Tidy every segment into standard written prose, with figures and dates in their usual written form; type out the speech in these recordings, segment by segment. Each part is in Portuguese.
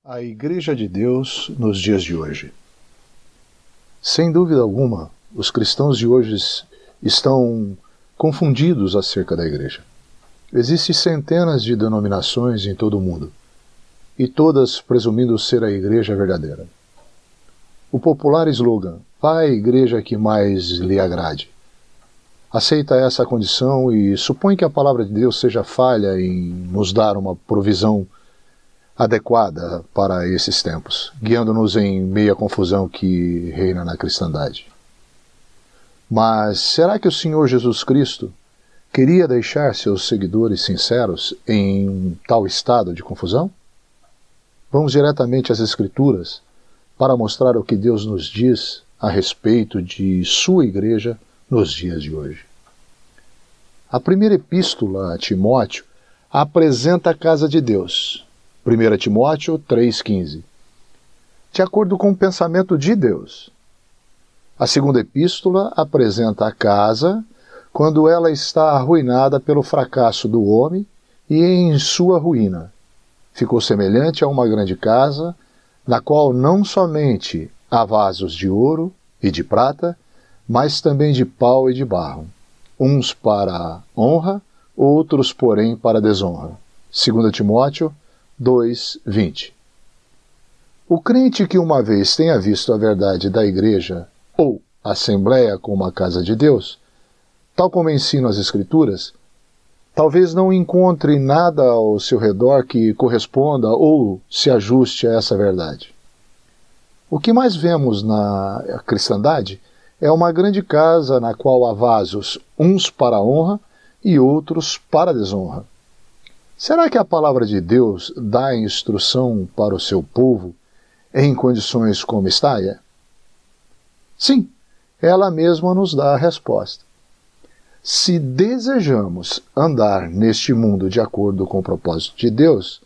A Igreja de Deus nos dias de hoje. Sem dúvida alguma, os cristãos de hoje estão confundidos acerca da Igreja. Existem centenas de denominações em todo o mundo, e todas presumindo ser a Igreja verdadeira. O popular slogan, vá à igreja que mais lhe agrade, aceita essa condição e supõe que a palavra de Deus seja falha em nos dar uma provisão adequada para esses tempos, guiando-nos em meia confusão que reina na cristandade. Mas será que o Senhor Jesus Cristo queria deixar seus seguidores sinceros em um tal estado de confusão? Vamos diretamente às Escrituras para mostrar o que Deus nos diz a respeito de sua igreja nos dias de hoje. A primeira epístola a Timóteo apresenta a casa de Deus. 1 Timóteo 3,15, de acordo com o pensamento de Deus. A segunda epístola apresenta a casa quando ela está arruinada pelo fracasso do homem e em sua ruína. Ficou semelhante a uma grande casa, na qual não somente há vasos de ouro e de prata, mas também de pau e de barro, uns para honra, outros, porém, para desonra. 2 Timóteo 2:20. O crente que uma vez tenha visto a verdade da igreja ou assembleia como a casa de Deus, tal como ensinam as Escrituras, talvez não encontre nada ao seu redor que corresponda ou se ajuste a essa verdade. O que mais vemos na cristandade é uma grande casa na qual há vasos, uns para honra e outros para desonra. Será que a palavra de Deus dá instrução para o seu povo em condições como está? Sim, ela mesma nos dá a resposta. Se desejamos andar neste mundo de acordo com o propósito de Deus,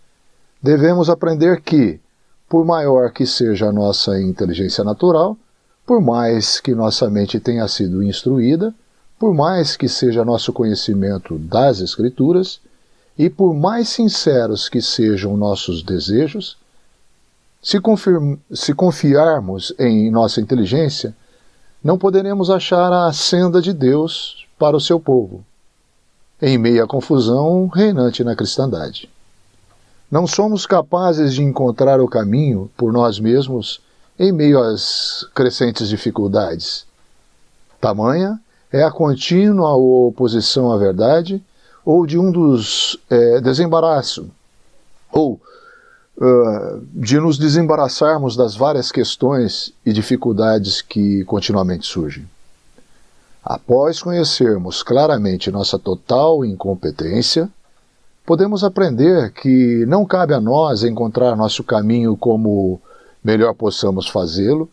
devemos aprender que, por maior que seja a nossa inteligência natural, por mais que nossa mente tenha sido instruída, por mais que seja nosso conhecimento das Escrituras, e por mais sinceros que sejam nossos desejos, se confiarmos em nossa inteligência, não poderemos achar a senda de Deus para o seu povo, em meio à confusão reinante na cristandade. Não somos capazes de encontrar o caminho por nós mesmos em meio às crescentes dificuldades. Tamanha é a contínua oposição à verdade, ou de um dos desembaraços, ou de nos desembaraçarmos das várias questões e dificuldades que continuamente surgem. Após conhecermos claramente nossa total incompetência, podemos aprender que não cabe a nós encontrar nosso caminho como melhor possamos fazê-lo,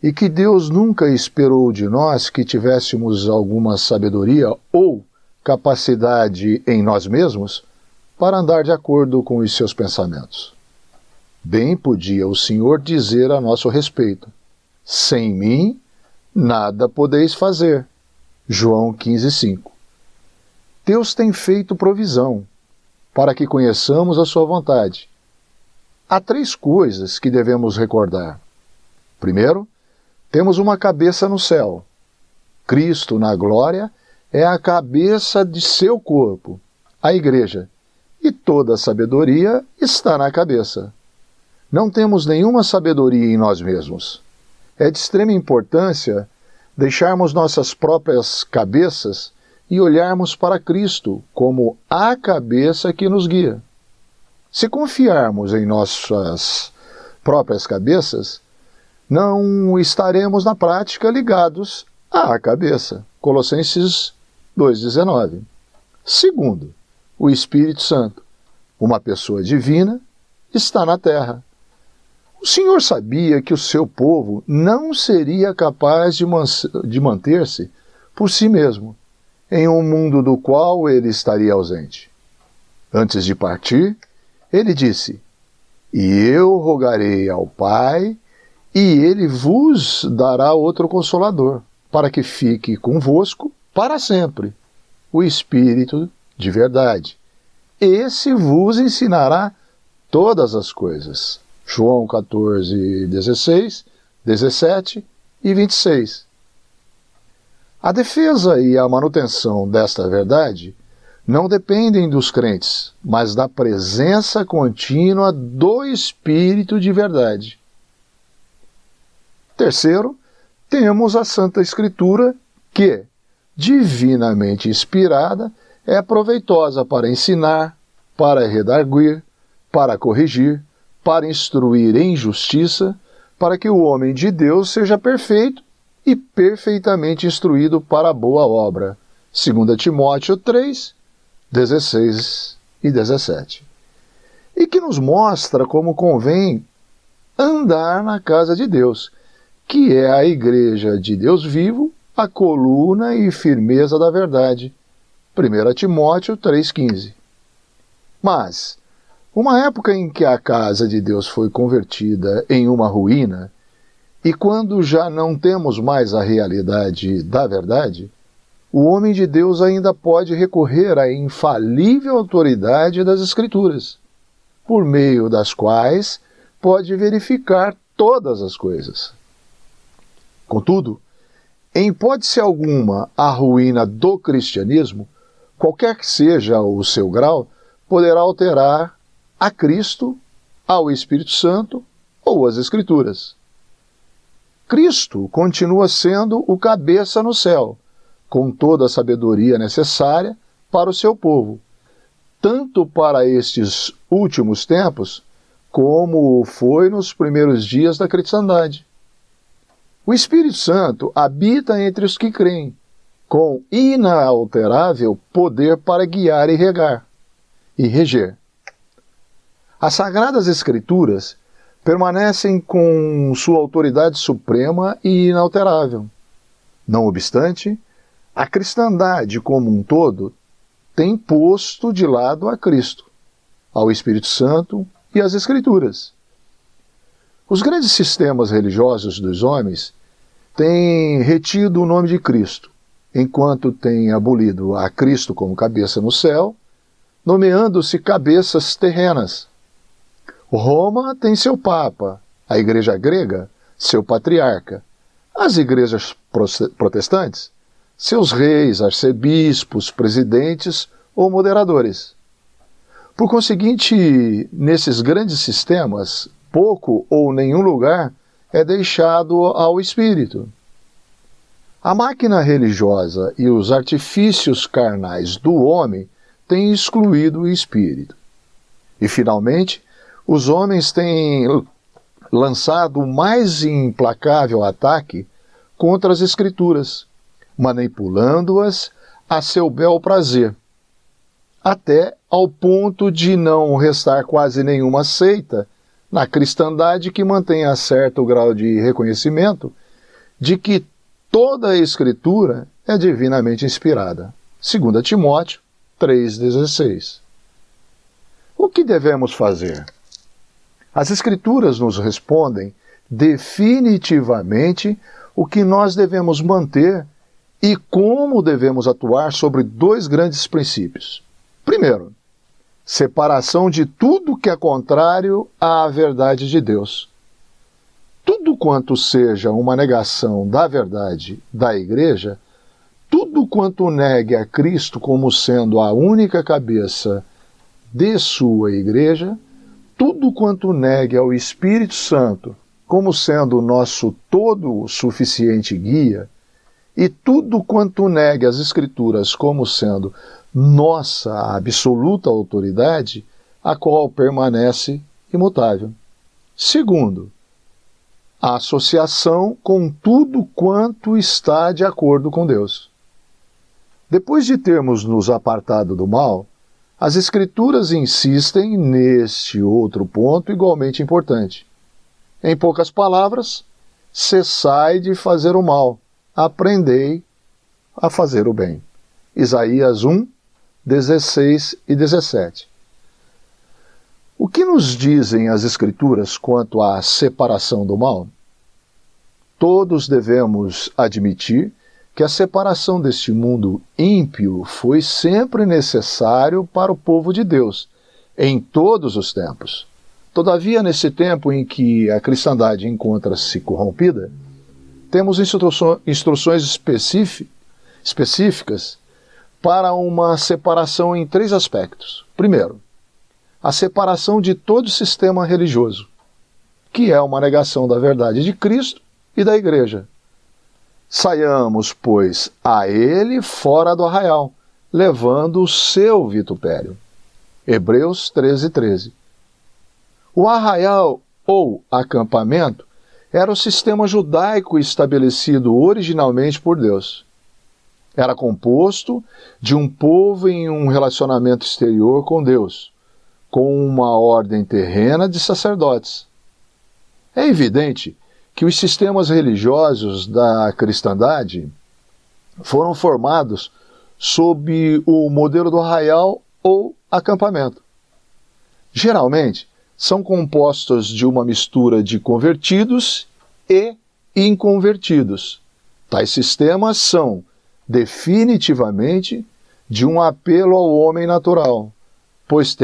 e que Deus nunca esperou de nós que tivéssemos alguma sabedoria ou capacidade em nós mesmos para andar de acordo com os seus pensamentos. Bem podia o Senhor dizer a nosso respeito: sem mim, nada podeis fazer. João 15:5. Deus tem feito provisão para que conheçamos a sua vontade. Há 3 coisas que devemos recordar. Primeiro, temos uma cabeça no céu. Cristo, na glória, é a cabeça de seu corpo, a igreja, e toda a sabedoria está na cabeça. Não temos nenhuma sabedoria em nós mesmos. É de extrema importância deixarmos nossas próprias cabeças e olharmos para Cristo como a cabeça que nos guia. Se confiarmos em nossas próprias cabeças, não estaremos na prática ligados à cabeça. Colossenses 2:19. Segundo, o Espírito Santo, uma pessoa divina, está na terra. O Senhor sabia que o seu povo não seria capaz de manter-se por si mesmo, em um mundo do qual ele estaria ausente. Antes de partir, ele disse: "E eu rogarei ao Pai, e ele vos dará outro Consolador, para que fique convosco para sempre, o Espírito de verdade. Esse vos ensinará todas as coisas João 14, 16, 17 e 26. A defesa e a manutenção desta verdade não dependem dos crentes, mas da presença contínua do Espírito de verdade. Terceiro, temos a Santa Escritura que, divinamente inspirada, é proveitosa para ensinar, para redarguir, para corrigir, para instruir em justiça, para que o homem de Deus seja perfeito e perfeitamente instruído para a boa obra. 2 Timóteo 3, 16 e 17. E que nos mostra como convém andar na casa de Deus, que é a igreja de Deus vivo, a coluna e firmeza da verdade. 1 Timóteo 3,15. Mas, uma época em que a casa de Deus foi convertida em uma ruína, e quando já não temos mais a realidade da verdade, o homem de Deus ainda pode recorrer à infalível autoridade das Escrituras, por meio das quais pode verificar todas as coisas. Contudo, em hipótese alguma a ruína do cristianismo, qualquer que seja o seu grau, poderá alterar a Cristo, ao Espírito Santo ou as Escrituras. Cristo continua sendo o cabeça no céu, com toda a sabedoria necessária para o seu povo, tanto para estes últimos tempos, como foi nos primeiros dias da cristandade. O Espírito Santo habita entre os que creem, com inalterável poder para guiar e reger. As Sagradas Escrituras permanecem com sua autoridade suprema e inalterável. Não obstante, a cristandade como um todo tem posto de lado a Cristo, ao Espírito Santo e às Escrituras. Os grandes sistemas religiosos dos homens têm retido o nome de Cristo, enquanto têm abolido a Cristo como cabeça no céu, nomeando-se cabeças terrenas. Roma tem seu Papa, a Igreja Grega, seu Patriarca, as igrejas protestantes, seus reis, arcebispos, presidentes ou moderadores. Por conseguinte, nesses grandes sistemas, pouco ou nenhum lugar é deixado ao Espírito. A máquina religiosa e os artifícios carnais do homem têm excluído o Espírito. E, finalmente, os homens têm lançado o mais implacável ataque contra as Escrituras, manipulando-as a seu bel prazer, até ao ponto de não restar quase nenhuma seita na cristandade que mantenha certo grau de reconhecimento de que toda a Escritura é divinamente inspirada. 2 Timóteo 3,16. O que devemos fazer? As Escrituras nos respondem definitivamente o que nós devemos manter e como devemos atuar sobre dois grandes princípios. Primeiro, separação de tudo que é contrário à verdade de Deus. Tudo quanto seja uma negação da verdade da Igreja, tudo quanto negue a Cristo como sendo a única cabeça de sua Igreja, tudo quanto negue ao Espírito Santo como sendo o nosso todo suficiente guia, e tudo quanto negue as Escrituras como sendo nossa absoluta autoridade, a qual permanece imutável. Segundo, a associação com tudo quanto está de acordo com Deus. Depois de termos nos apartado do mal, as Escrituras insistem neste outro ponto igualmente importante. Em poucas palavras, cessai de fazer o mal, aprendei a fazer o bem. Isaías 1, 16 e 17. O que nos dizem as Escrituras quanto à separação do mal? Todos devemos admitir que a separação deste mundo ímpio foi sempre necessário para o povo de Deus, em todos os tempos, Todavia, nesse tempo em que a cristandade encontra-se corrompida, temos instruções específicas para uma separação em 3 aspectos. Primeiro, a separação de todo sistema religioso, que é uma negação da verdade de Cristo e da Igreja. Saiamos, pois, a ele fora do arraial, levando o seu vitupério. Hebreus 13:13. O arraial ou acampamento era o sistema judaico estabelecido originalmente por Deus. Era composto de um povo em um relacionamento exterior com Deus, com uma ordem terrena de sacerdotes. É evidente que os sistemas religiosos da cristandade foram formados sob o modelo do arraial ou acampamento. Geralmente, são compostos de uma mistura de convertidos e inconvertidos. Tais sistemas são, definitivamente, de um apelo ao homem natural, pois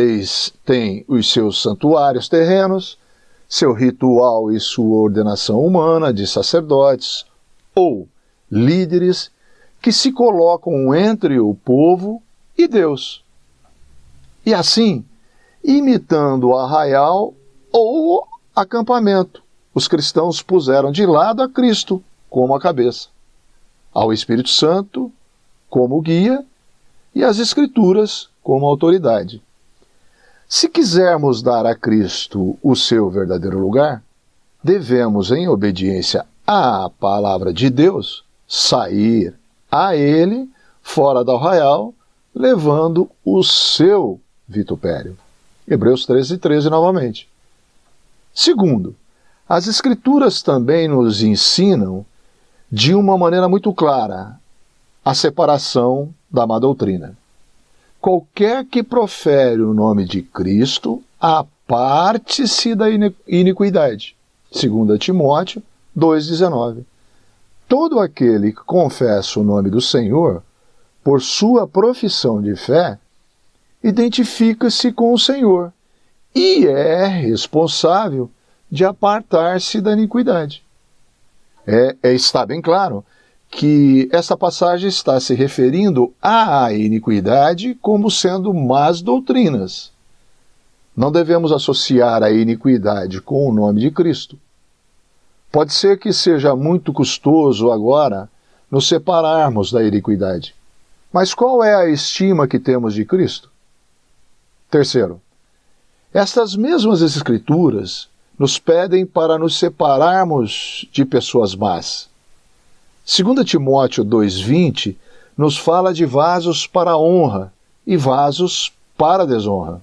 têm os seus santuários terrenos, seu ritual e sua ordenação humana de sacerdotes ou líderes que se colocam entre o povo e Deus. E assim, imitando o arraial ou acampamento, os cristãos puseram de lado a Cristo como a cabeça, ao Espírito Santo como guia e as Escrituras como autoridade. Se quisermos dar a Cristo o seu verdadeiro lugar, devemos, em obediência à palavra de Deus, sair a ele fora do arraial, levando o seu vitupério. Hebreus 13:13 novamente. Segundo, as Escrituras também nos ensinam, de uma maneira muito clara, a separação da má doutrina. Qualquer que profere o nome de Cristo, aparte-se da iniquidade. 2 Timóteo 2,19. Todo aquele que confessa o nome do Senhor, por sua profissão de fé, identifica-se com o Senhor e é responsável de apartar-se da iniquidade. Está bem claro que essa passagem está se referindo à iniquidade como sendo más doutrinas. Não devemos associar a iniquidade com o nome de Cristo. Pode ser que seja muito custoso agora nos separarmos da iniquidade. Mas qual é a estima que temos de Cristo? Terceiro, estas mesmas Escrituras nos pedem para nos separarmos de pessoas más. 2 Timóteo 2,20 nos fala de vasos para honra e vasos para desonra.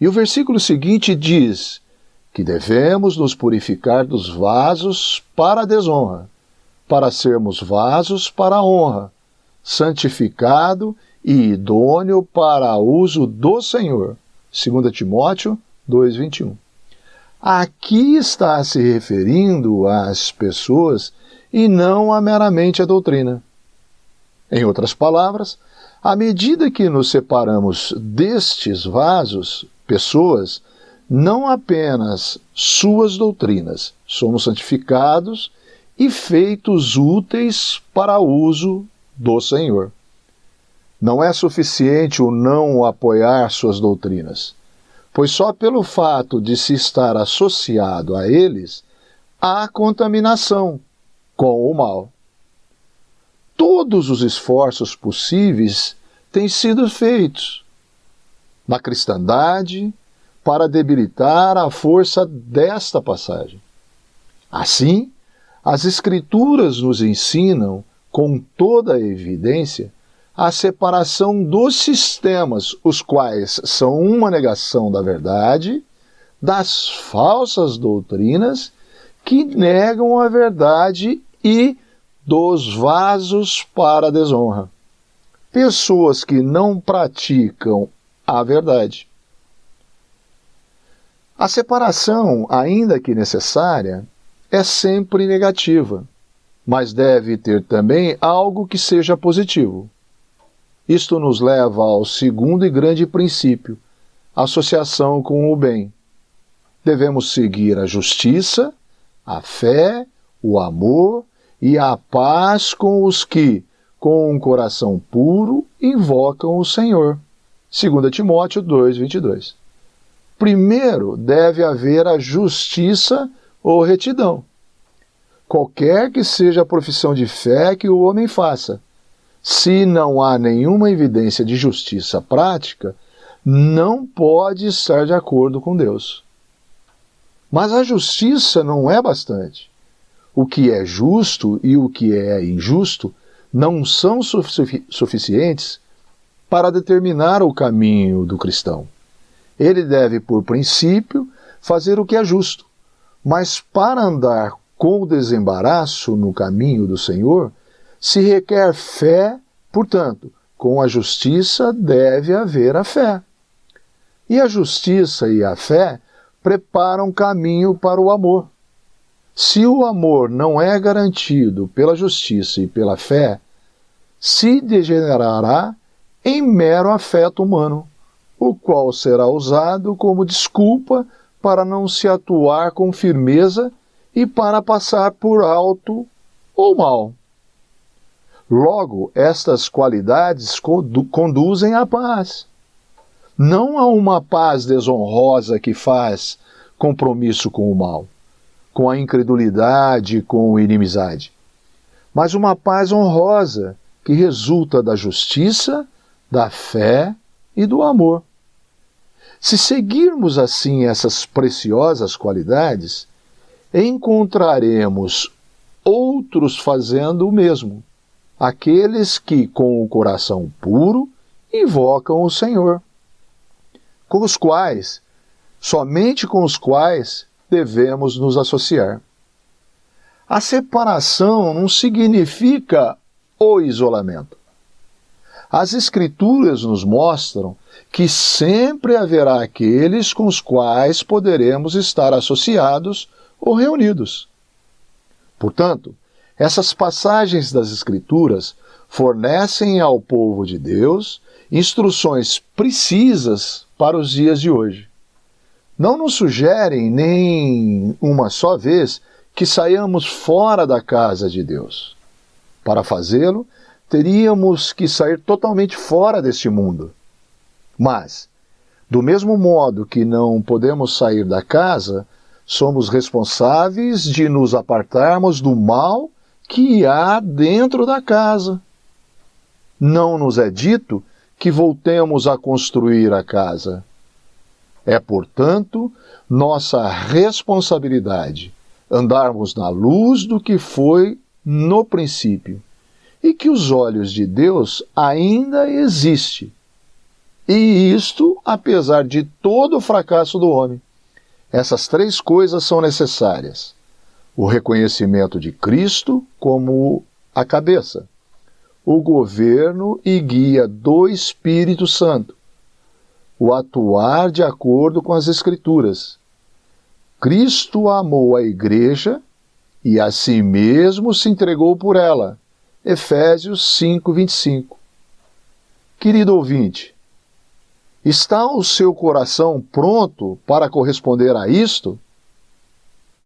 E o versículo seguinte diz que devemos nos purificar dos vasos para a desonra, para sermos vasos para a honra, santificado e idôneo para uso do Senhor. 2 Timóteo 2,21. Aqui está se referindo às pessoas e não a meramente a doutrina. Em outras palavras, à medida que nos separamos destes vasos, pessoas, não apenas suas doutrinas, somos santificados e feitos úteis para uso do Senhor. Não é suficiente o não apoiar suas doutrinas, pois só pelo fato de se estar associado a eles, há contaminação com o mal. Todos os esforços possíveis têm sido feitos na cristandade para debilitar a força desta passagem. Assim, as Escrituras nos ensinam, com toda a evidência, a separação dos sistemas, os quais são uma negação da verdade, das falsas doutrinas que negam a verdade e dos vasos para a desonra. Pessoas que não praticam a verdade. A separação, ainda que necessária, é sempre negativa, mas deve ter também algo que seja positivo. Isto nos leva ao segundo e grande princípio, a associação com o bem. devemos seguir a justiça, a fé, o amor e a paz com os que, com um coração puro, invocam o Senhor. 2 Timóteo 2:22. Primeiro deve haver a justiça ou retidão. Qualquer que seja a profissão de fé que o homem faça, se não há nenhuma evidência de justiça prática, não pode estar de acordo com Deus. Mas a justiça não é bastante. O que é justo e o que é injusto não são suficientes para determinar o caminho do cristão. Ele deve, por princípio, fazer o que é justo, mas para andar com desembaraço no caminho do Senhor, se requer fé, portanto, com a justiça deve haver a fé. E a justiça e a fé preparam caminho para o amor. Se o amor não é garantido pela justiça e pela fé, se degenerará em mero afeto humano, o qual será usado como desculpa para não se atuar com firmeza e para passar por alto ou mal. Logo, estas qualidades conduzem à paz. Não a uma paz desonrosa que faz compromisso com o mal, com a incredulidade, com a inimizade, mas uma paz honrosa que resulta da justiça, da fé e do amor. Se seguirmos assim essas preciosas qualidades, encontraremos outros fazendo o mesmo, aqueles que, com o coração puro, invocam o Senhor, com os quais, somente com os quais, devemos nos associar. A separação não significa o isolamento. As Escrituras nos mostram que sempre haverá aqueles com os quais poderemos estar associados ou reunidos. Portanto, essas passagens das Escrituras fornecem ao povo de Deus instruções precisas para os dias de hoje. Não nos sugerem nem uma só vez que saiamos fora da casa de Deus. Para fazê-lo, teríamos que sair totalmente fora deste mundo. Mas, do mesmo modo que não podemos sair da casa, somos responsáveis de nos apartarmos do mal que há dentro da casa. Não nos é dito que voltemos a construir a casa. É, portanto, nossa responsabilidade andarmos na luz do que foi no princípio, e que os olhos de Deus ainda existem. E isto, apesar de todo o fracasso do homem. Essas três coisas são necessárias: o reconhecimento de Cristo como a cabeça, o governo e guia do Espírito Santo, o atuar de acordo com as Escrituras. Cristo amou a Igreja e a si mesmo se entregou por ela. Efésios 5:25. Querido ouvinte, está o seu coração pronto para corresponder a isto?